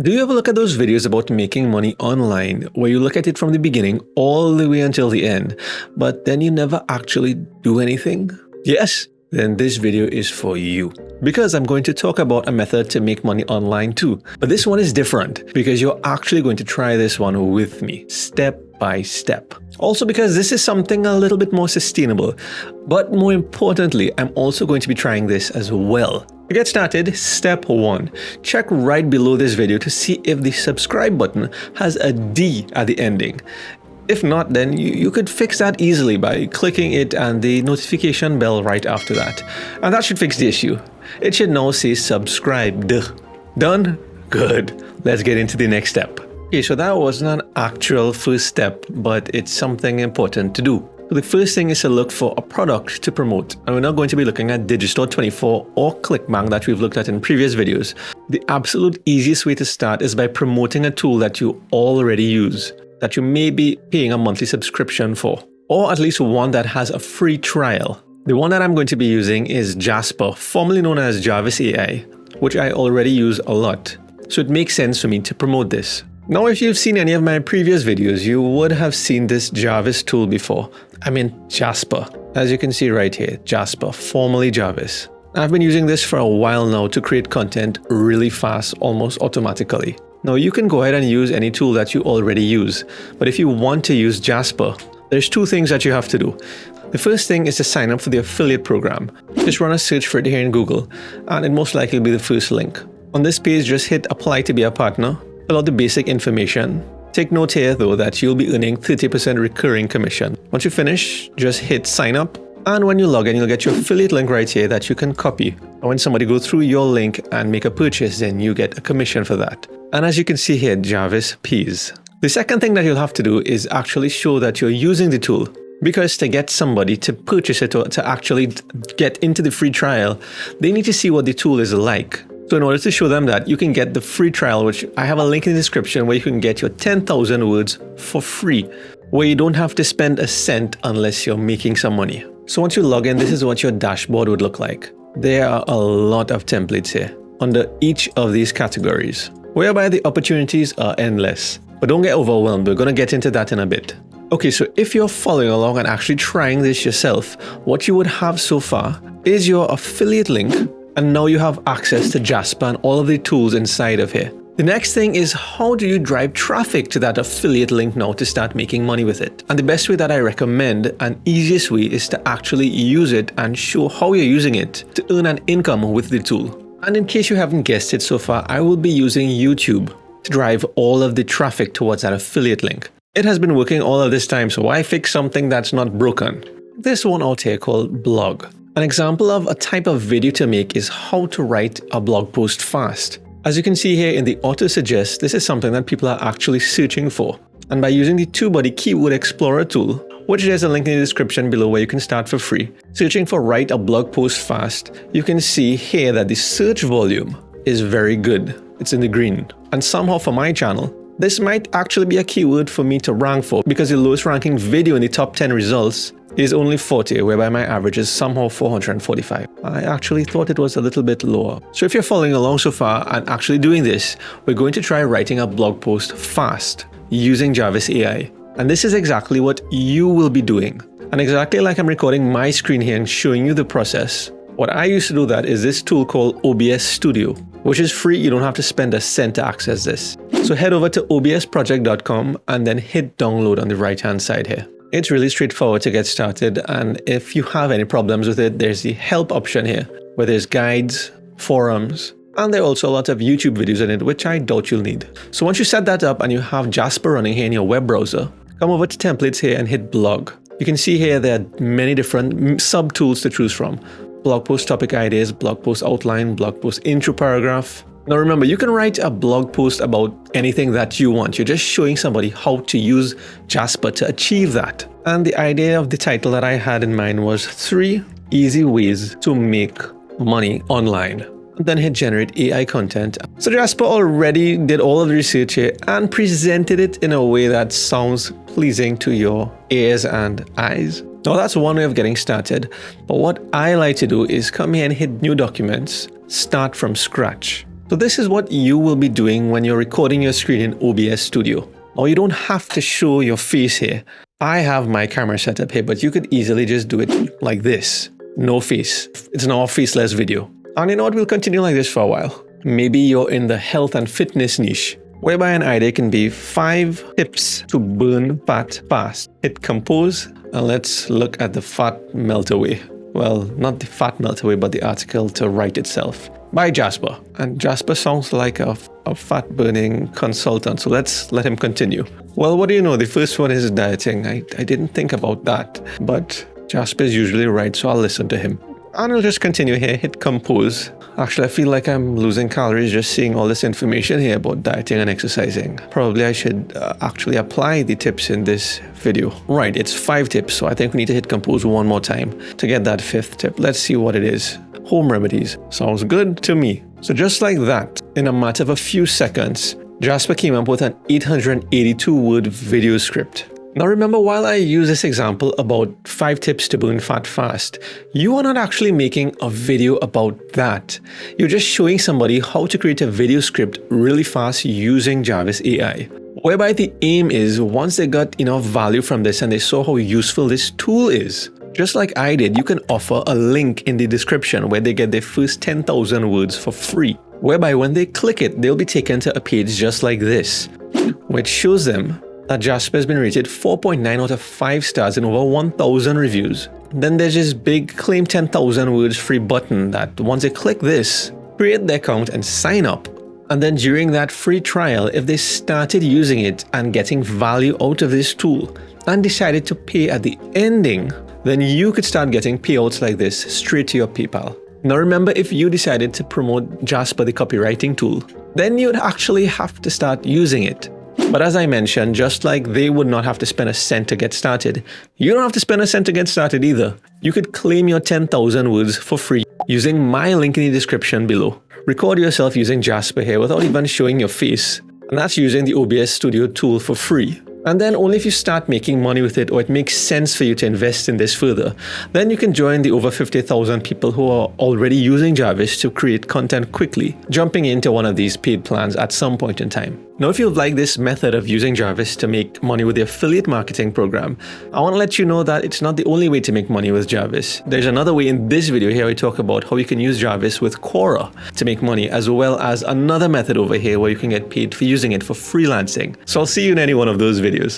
Do you ever look at those videos about making money online where you look at it from the beginning all the way until the end, but then you never actually do anything? Yes? Then this video is for you. Because I'm going to talk about a method to make money online too. But this one is different because you're actually going to try this one with me, step by step. Also because this is something a little bit more sustainable. But more importantly, I'm also going to be trying this as well. To get started, step 1. Check right below this video to see if the subscribe button has a D at the ending. If not, then you could fix that easily by clicking it and the notification bell right after that. And that should fix the issue. It should now say subscribed. Done? Good. Let's get into the next step. Okay, so that wasn't an actual first step, but it's something important to do. So the first thing is to look for a product to promote, and we're not going to be looking at Digistore24 or ClickBank that we've looked at in previous videos. The absolute easiest way to start is by promoting a tool that you already use, that you may be paying a monthly subscription for, or at least one that has a free trial. The one that I'm going to be using is Jasper, formerly known as Jarvis AI, which I already use a lot, so it makes sense for me to promote this. Now, if you've seen any of my previous videos, you would have seen this Jarvis tool before. I mean Jasper. As you can see right here, Jasper, formerly Jarvis. I've been using this for a while now to create content really fast, almost automatically. Now, you can go ahead and use any tool that you already use, but if you want to use Jasper, there's two things that you have to do. The first thing is to sign up for the affiliate program. Just run a search for it here in Google, and it most likely will be the first link. On this page, just hit apply to be a partner. Fill out the basic information. Take note here though that you'll be earning 30% recurring commission. Once you finish, just hit sign up, and when you log in, you'll get your affiliate link right here that you can copy. And when somebody goes through your link and make a purchase, then you get a commission for that. And as you can see here, Jarvis pays. The second thing that you'll have to do is actually show that you're using the tool, because to get somebody to purchase it or to actually get into the free trial, they need to see what the tool is like. So in order to show them that, you can get the free trial, which I have a link in the description where you can get your 10,000 words for free, where you don't have to spend a cent unless you're making some money. So once you log in, this is what your dashboard would look like. There are a lot of templates here under each of these categories, whereby the opportunities are endless. But don't get overwhelmed, we're going to get into that in a bit. Okay, so if you're following along and actually trying this yourself, what you would have so far is your affiliate link. And now you have access to Jasper and all of the tools inside of here. The next thing is, how do you drive traffic to that affiliate link now to start making money with it? And the best way that I recommend and easiest way is to actually use it and show how you're using it to earn an income with the tool. And in case you haven't guessed it so far, I will be using YouTube to drive all of the traffic towards that affiliate link. It has been working all of this time, so why fix something that's not broken? This one out here called blog. An example of a type of video to make is how to write a blog post fast. As you can see here in the auto suggest, this is something that people are actually searching for. And by using the TubeBuddy Keyword Explorer tool, which there's a link in the description below where you can start for free, searching for write a blog post fast, you can see here that the search volume is very good. It's in the green. And somehow for my channel, this might actually be a keyword for me to rank for, because the lowest ranking video in the top 10 results is only 40, whereby my average is somehow 445. I actually thought it was a little bit lower. So if you're following along so far and actually doing this, we're going to try writing a blog post fast using Jarvis AI. And this is exactly what you will be doing. And exactly like I'm recording my screen here and showing you the process, what I used to do that is this tool called OBS Studio, which is free. You don't have to spend a cent to access this. So head over to obsproject.com and then hit download on the right hand side here. It's really straightforward to get started, and if you have any problems with it, there's the help option here, where there's guides, forums, and there are also a lot of YouTube videos in it, which I doubt you'll need. So once you set that up and you have Jasper running here in your web browser, come over to templates here and hit blog. You can see here there are many different sub-tools to choose from. Blog post topic ideas, blog post outline, blog post intro paragraph. Now remember, you can write a blog post about anything that you want. You're just showing somebody how to use Jasper to achieve that. And the idea of the title that I had in mind was 3 easy ways to make money online. And then hit generate AI content. So Jasper already did all of the research here and presented it in a way that sounds pleasing to your ears and eyes. Now that's one way of getting started. But what I like to do is come here and hit new documents, start from scratch. So this is what you will be doing when you're recording your screen in OBS Studio. Now you don't have to show your face here. I have my camera set up here, but you could easily just do it like this. No face. It's now a faceless video. And you know what, we'll continue like this for a while. Maybe you're in the health and fitness niche, whereby an idea can be 5 tips to burn fat fast. Hit compose, and let's look at the fat melt away. Well, not the fat melt away, but the article to write itself. By Jasper. And Jasper sounds like a fat burning consultant, so let's let him continue. Well, what do you know? The first one is dieting. I didn't think about that, but Jasper is usually right, so I'll listen to him. And I'll just continue here, hit compose. Actually, I feel like I'm losing calories just seeing all this information here about dieting and exercising. Probably I should actually apply the tips in this video. Right, it's 5 tips, so I think we need to hit compose one more time to get that 5th tip. Let's see what it is. Home remedies. Sounds good to me. So just like that, in a matter of a few seconds, Jasper came up with an 882-word video script. Now remember, while I use this example about 5 tips to burn fat fast, you are not actually making a video about that. You're just showing somebody how to create a video script really fast using Jarvis AI. Whereby the aim is, once they got enough value from this and they saw how useful this tool is, just like I did, you can offer a link in the description where they get their first 10,000 words for free. Whereby when they click it, they'll be taken to a page just like this, which shows them that Jasper has been rated 4.9 out of 5 stars in over 1,000 reviews. Then there's this big claim 10,000 words free button that once they click this, create their account and sign up. And then during that free trial, if they started using it and getting value out of this tool and decided to pay at the ending, then you could start getting payouts like this straight to your PayPal. Now remember, if you decided to promote Jasper, the copywriting tool, then you'd actually have to start using it. But as I mentioned, just like they would not have to spend a cent to get started, you don't have to spend a cent to get started either. You could claim your 10,000 words for free using my link in the description below. Record yourself using Jasper here without even showing your face, and that's using the OBS Studio tool for free. And then only if you start making money with it, or it makes sense for you to invest in this further, then you can join the over 50,000 people who are already using Jarvis to create content quickly, jumping into one of these paid plans at some point in time. Now, if you like this method of using Jarvis to make money with the affiliate marketing program, I want to let you know that it's not the only way to make money with Jarvis. There's another way in this video here. We talk about how you can use Jarvis with Quora to make money, as well as another method over here where you can get paid for using it for freelancing. So I'll see you in any one of those videos.